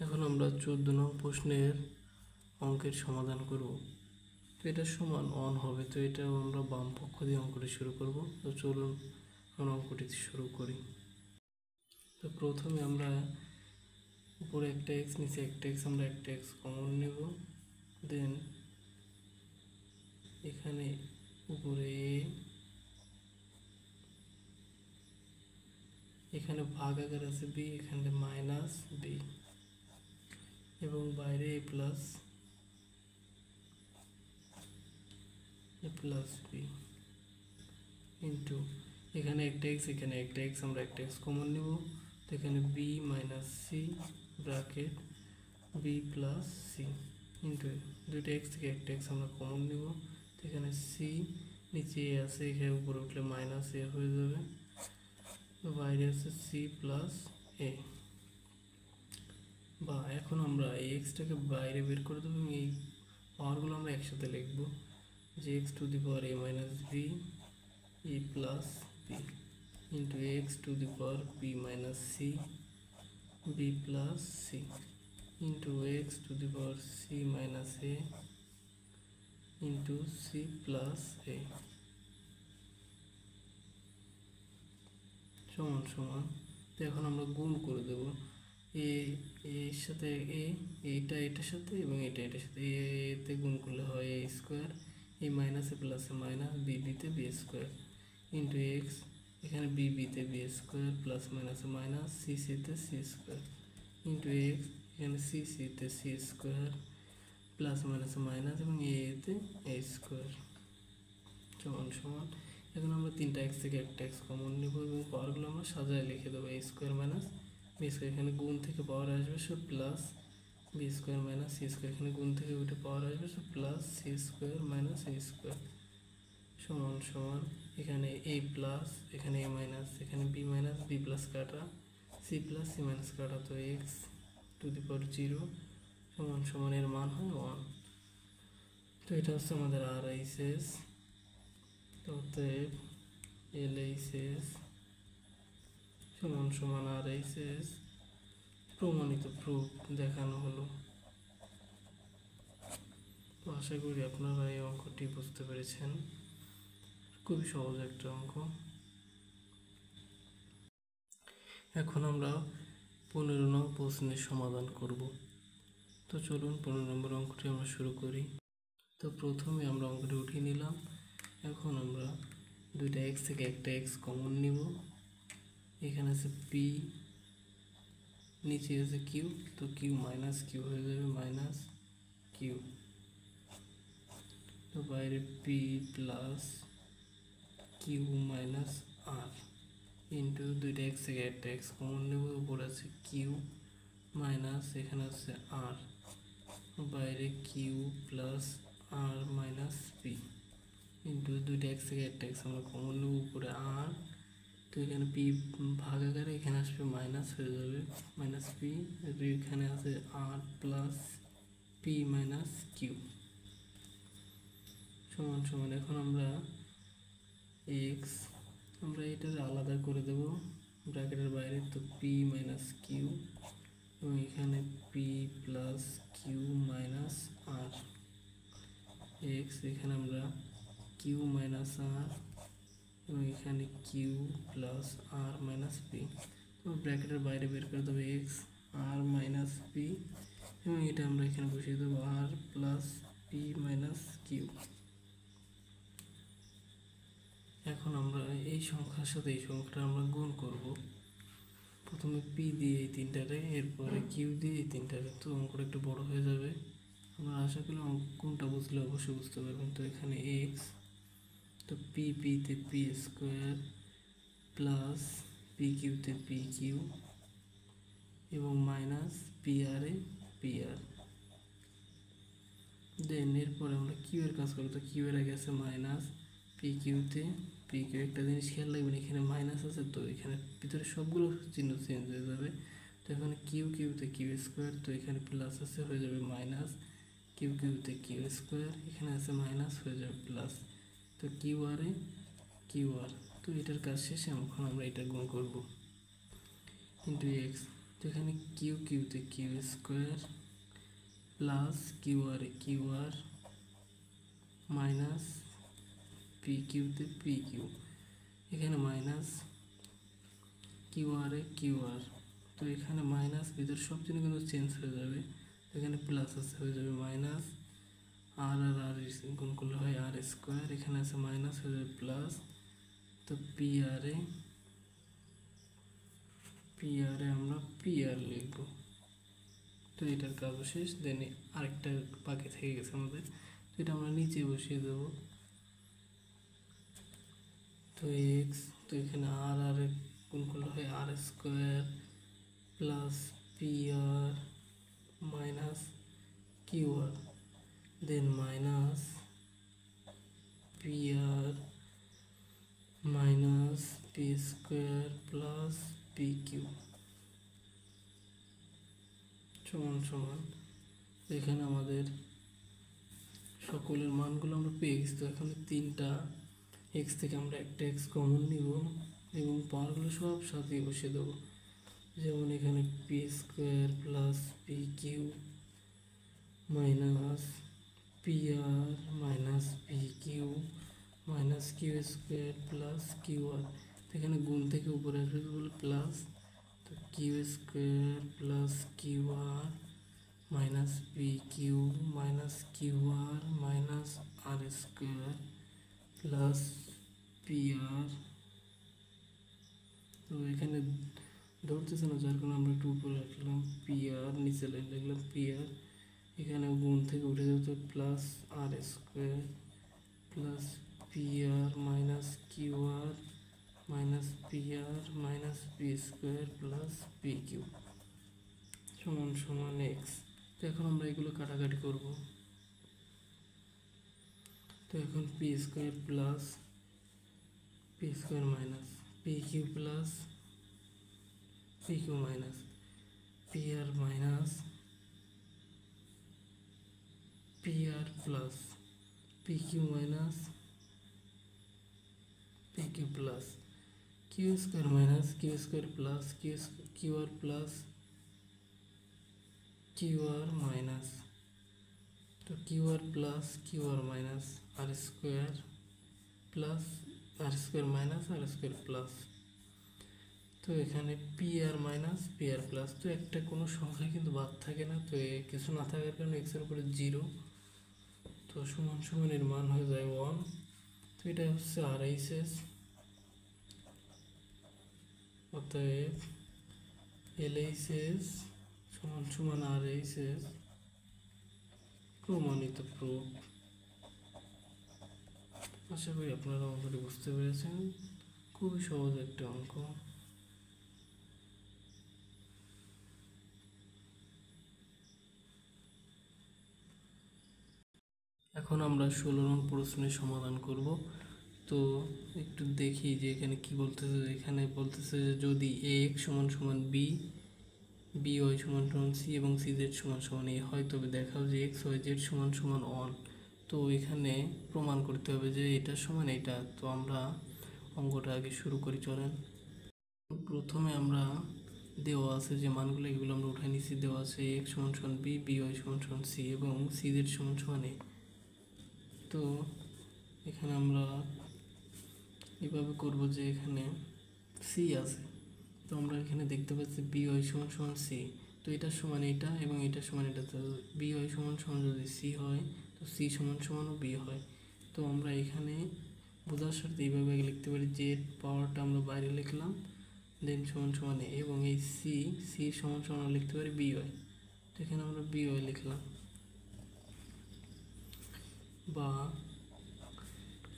এখন আমরা 14 নং প্রশ্নের অঙ্কের সমাধান করব। তো এটা সমান 1 হবে, তো এটা আমরা বাম পক্ষ দিয়ে অঙ্কটি শুরু করব। তো চলুন আমরা অঙ্কটি শুরু করি। তো প্রথমে আমরা উপরে একটা এক্স নিচে একটা এক্স, আমরা একটা এক্স কমন নেব। দেন এখানে উপরে এখানে ভাগ আকার আছে বি, এখানে মাইনাস বি এবং বাইরে এ প্লাস বি ইন্টু এখানে একটা এক্স এখানে একটা এক্স, আমরা একটা এক্স কমন নেব। তো এখানে b minus c bracket b plus c into দুইটা এক্স থেকে একটা এক্স আমরা কমন নেব। তো এখানে সি নিচে এ আছে, এখানে উপরে উঠলে মাইনাস এ হয়ে যাবে। তো বাইরে আছে সি প্লাস এ। বা এখন আমরা এই এক্সটাকে বাইরে বের করে দেবো এবং এই পাওয়ারগুলো আমরা একসাথে লিখব, যে x to the power a minus b e plus b into x to the power b minus c b plus c into x to the power c minus a into c plus a সমান সমান। তো এখন আমরা গুণ করে দেব, এর সাথে এইটা এটার সাথে এবং এটা এটার সাথে, এতে গুণ করলে হয় এ স্কোয়ার, এই মাইনাসে প্লাসে মাইনাস, বি বিতে বি স্কোয়ার ইন্টু এক্স, এখানে বি বিতে বি স্কোয়ার প্লাস মাইনাসে মাইনাস, সি সিতে সি স্কোয়ার ইন্টু এক্স, এখানে সি সিতে সি স্কোয়ার প্লাস মাইনাসে মাইনাস এবং এতে এ স্কোয়ার সমান সমান। এখন আমরা তিনটা এক্স থেকে একটা এক্স কমন নেব এবং পাওয়ারগুলো আমরা সাজায় লিখে দেবো, a square minus b square, এখানে গুণ থেকে পাওয়ার আসবে সব plus b square minus c square, এখানে গুণ থেকে উঠে পাওয়ার আসবে সব plus c square minus a square সমান সমান। এখানে এ প্লাস এখানে এ মাইনাস এখানে বি মাইনাস বি প্লাস কাটা সি প্লাস সি মাইনাস কাটা, তো এক্স টু দি পাওয়ার 0 সমান সমান এর মান হয় 1। তো এটা হচ্ছে আমাদের আর এইচ এস। অতএব এল এইচ এস সমান সমান আর এইচ এস প্রমাণিত, প্রুফ দেখানো হলো। তো আশা করি আপনারা এই অঙ্কটি বুঝতে পেরেছেন, খুবই সহজ একটা অঙ্ক। এখন আমরা 15 নং প্রশ্নের সমাধান করব। তো চলুন 15 নম্বর অঙ্কটি আমরা শুরু করি। তো প্রথমে আমরা অঙ্কটি উঠিয়ে নিলাম। এখন আমরা দুইটা এক্স থেকে একটা এক্স কমন নিব। এখানে আছে পি, নিচে আছে কিউ, তো কিউ মাইনাস কিউ হয়ে যাবে মাইনাস কিউ। তো বাইরে p plus q minus r into দুইটা এক্স থেকে একটা এক্স কমন নেব, উপরে আছে কিউ মাইনাস এখানে আছে আর, বাইরে কিউ প্লাস আর মাইনাস পি ইন্টু দুইটা এক্স থেকে একটা এক্স আমরা কমন নেব, উপরে আর। তো এখানে পি ভাগ আকারে এখানে আসবে মাইনাস হয়ে যাবে মাইনাস পি, এখানে আছে আর প্লাস পি মাইনাস কিউ সমান সমান। এখন আমরা এক্স আমরা এটা আলাদা করে দেব ব্র্যাকেটের বাইরে, তো পি মাইনাস কিউ এবং এখানে পি প্লাস কিউ মাইনাস আর এক্স, এখানে আমরা কিউ মাইনাস আর এবং এখানে কিউ প্লাস আর মাইনাস পি, ব্র্যাকেটের বাইরে বের করে দেবো এক্স আর মাইনাস পি এবং এটা আমরা এখানে বসিয়ে দেবো আর প্লাস পি মাইনাস কিউ। এখন আমরা এই সংখ্যার সাথে এই সংখ্যাটা আমরা গুণ করব, প্রথমে পি দিয়ে এই তিনটারে, এরপরে কিউ দিয়ে এই তিনটারে, তো অঙ্কটা একটু বড় হয়ে যাবে। আমরা আশা করি কোনটা বুঝলে অবশ্যই বুঝতে পারবেন। তো এখানে এক্স, তো পি পিতে পি স্কোয়ার প্লাস পি কিউতে পি কিউ এবং মাইনাস পি আর এ পি আর। দেন এরপরে আমরা কিউ এর কাজ করবো, তো কিউ এর আগে আছে মাইনাস পি কিউতে পি কিউ। একটা জিনিস খেয়াল রাখবেন, এখানে মাইনাস আছে তো এখানে ভিতরে সবগুলো চিহ্ন চেঞ্জ হয়ে যাবে। তো এখানে কিউ কিউতে কিউ স্কোয়ার, তো এখানে প্লাস আছে হয়ে যাবে মাইনাস, কিউ কিউতে কিউ স্কোয়ার এখানে আছে মাইনাস হয়ে যাবে প্লাস, তো কিউ আর এ কিউ আর। তো এটার কাজ শেষে এখন আমরা এটা গুণ করব ইন্টু এক্স, তো এখানে কিউ কিউতে Q square plus Q R minus P কিউতে পি কিউ, এখানে মাইনাস কিউ আর তো এখানে মাইনাস ভিতর সব জন্য কিন্তু চেঞ্জ হয়ে যাবে, এখানে প্লাস আছে হয়ে যাবে মাইনাস আর গুণ করলে হয় আর স্কোয়ার, এখানে আছে মাইনাস হয়ে যাবে প্লাস, তো পি আর আমরা পি আর লিখব। তো এটার কাজ শেষ। দেন আরেকটা বাকি থেকে গেছে আমাদের, তো এটা আমরা নিচে বসিয়ে দেব। তো এক্স, তো এখানে আর গুণ করলে হয় R square plus P R minus Q R, then minus P R minus P square plus P Q সমান সমান। এখানে আমাদের সকলের মানগুলো আমরা পেয়ে গেছি। তো এখানে তিনটা এক্স থেকে আমরা একটা এক্স কমন নিব এবং পাওয়ারগুলো সব সাথে বসিয়ে দেবো। যেমন এখানে P square plus P Q minus P R minus P Q minus Q square plus Q R, এখানে গুণ থেকে উপরে আসবে বলে প্লাস, তো Q square plus Q R minus P Q minus Q R minus R square plus P R. তো এখানে ধরতেছে না, যার কারণে আমরা একটু উপরে রাখলাম পি আর, নিচে লাইন রাখলাম পি আর, এখানে গুণ থেকে উঠে যাবে plus R square plus P R minus Q R minus P R minus P square plus P Q সমান সমান এক্স। তো এখন আমরা এগুলো কাটাকাটি করব। তো এখন P square plus P square minus P Q plus P Q minus P R minus P R plus P Q minus P Q plus Q square minus Q square plus Q R plus Q R minus, তো Q R plus Q R minus R square plus R square minus R square plus, তো এখানে P R minus P R plus, তো একটা কোনো সংখ্যা কিন্তু বাদ থাকে না, তো কিছু না থাকার কারণে এক্সের উপরে 0, তো সমান সমান এর মান হয়ে যায় 1। তো এটা হচ্ছে আর এইচ এস, অতএব এল এইচ এস সমান সমান আর এইচ এস প্রমাণিত প্রুফ। আশা করি আপনারা অঙ্কটি বুঝতে পেরেছেন, খুবই সহজ একটা অঙ্ক। এখন আমরা 16 নং প্রশ্নের সমাধান করব। তো একটু দেখি যে এখানে কি বলতেছে। এখানে বলতেছে যে যদি এ এক্স সমান সমান বি, বি ওয়াই সমান সমান সি এবং সি জেড সমান সমান এ হয়, তবে দেখাও যে এক্স ওয়াই জেড সমান সমান অন। তো এখানে প্রমাণ করতে হবে যে এটা সমান এটা। তো আমরা অঙ্কটা আগে শুরু করি, চলেন। প্রথমে আমরা দেওয়া আছে যে মানগুলো, এগুলো আমরা উঠাই নিচ্ছি। দেওয়া আছে এক্স সমান সমান বি, বি ওয়াই সমান সমান সি এবং সি জেড সমান সমান এ। তো এখানে আমরা এভাবে করব যে এখানে সি আছে, তো আমরা এখানে দেখতে পাচ্ছি বি ওয়াই সমান সমান সি, তো এটার সমান এটা এবং এটার সমান এটা। তো বি ওয়াই সমান সমান যদি সি হয়, তো সি সমান সমানও বি হয়। তো আমরা এখানে বোঝার সাথে এইভাবে লিখতে পারি, জেড পাওয়ারটা আমরা বাইরে লিখলাম, দেন সমান সমান এ, এবং এই সি সমান সমান লিখতে পারি বি ওয়াই। তো এখানে আমরা বি ওয়াই লিখলাম। বা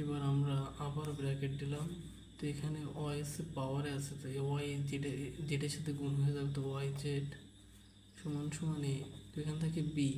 এবার আমরা আবার ব্র্যাকেট দিলাম, তো এখানে ওয়াই এসে পাওয়ারে আছে, তো ওয়াই জেডের সাথে গুণ হয়ে যাবে, তো ওয়াই জেড সমান সমান এ। তো এখান থেকে বি,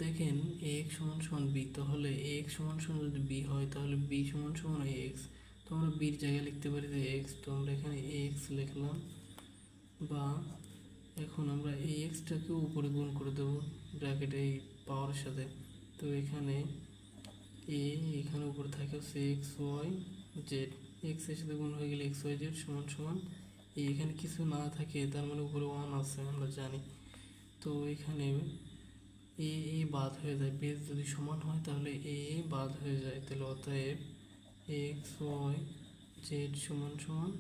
দেখেন এ এক্স সমান সমান বি, তাহলে এ এক্স সমান সমান যদি বি হয় তাহলে বি সমান সমান এ এক্স। তো আমরা বির জায়গায় লিখতে পারি যে এক্স, তো আমরা এখানে এ এক্স লিখলাম। বা এখন আমরা এই এক্সটাকেও উপরে গুণ করে দেবো ব্র্যাকেটে এই পাওয়ারের সাথে। তো এখানে এখানে উপরে থাকে হচ্ছে এক্স ওয়াই জেড, এক্স এর সাথে গুণ হয়ে গেলে এক্স ওয়াই জেড সমান সমান এখানে কিছু না থাকে তার মানে উপরে 1 আছে আমরা জানি। তো এখানে এ বাদ হয়ে যায়, বেস যদি সমান হয় তাহলে এ বাদ হয়ে যায়, তাহলে অতএব এক্স ওয়াই জেড সমান সমান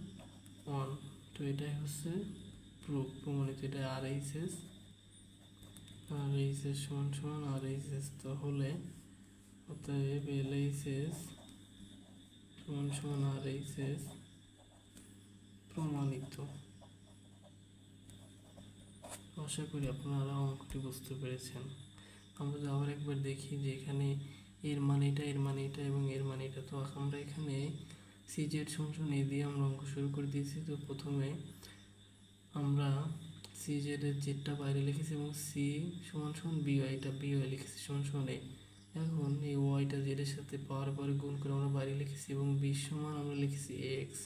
1। তো এটাই হচ্ছে প্রমাণিত, এটা আর এইচ এস সমান সমান আর এইচ এস। তাহলে অতএব এল এইচ এস সমান সমান আর এইচ এস প্রমাণিত। আশা করি আপনারা অঙ্কটি বুঝতে পেরেছেন। আমরা যদি আবার একবার দেখি যে এখানে এর মান এটা, এর মান এটা এবং এর মান এটা, তো আমরা এখানে সি জেড সমান এ দিয়ে আমরা অঙ্ক শুরু করে দিয়েছি। তো প্রথমে আমরা সি জেডের জেডটা বাইরে লিখেছি এবং সি সমান সমান বি ওয়াইটা বি ওয়াই লিখেছি সমান সমান এ। এখন এই ওয়াইটা জেডের সাথে পাওয়ার পরে গুণ করে আমরা বাইরে লিখেছি এবং বি সমান আমরা লিখেছি এক্স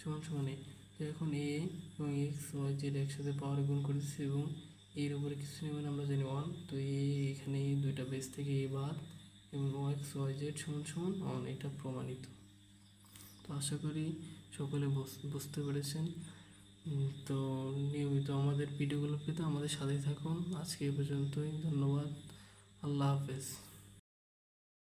সমান সমান এ। তো এখন এ এবং এক্স ওয়াই জেড একসাথে পাওয়ারে গুণ করেছি এবং এর উপরে কিছু নেবেন আমরা জানি 1। তো এখানে এই দুইটা বেস থেকে এ বাদ এবং এক্স ওয়াই জেড সমান সমান 1, এটা প্রমাণিত। তো আশা করি সকলে বুঝতে পেরেছেন। তো নিয়মিত আমাদের ভিডিওগুলো পেতে আমাদের সাথেই থাকুন। আজকে এই পর্যন্তই, ধন্যবাদ, আল্লাহ হাফেজ।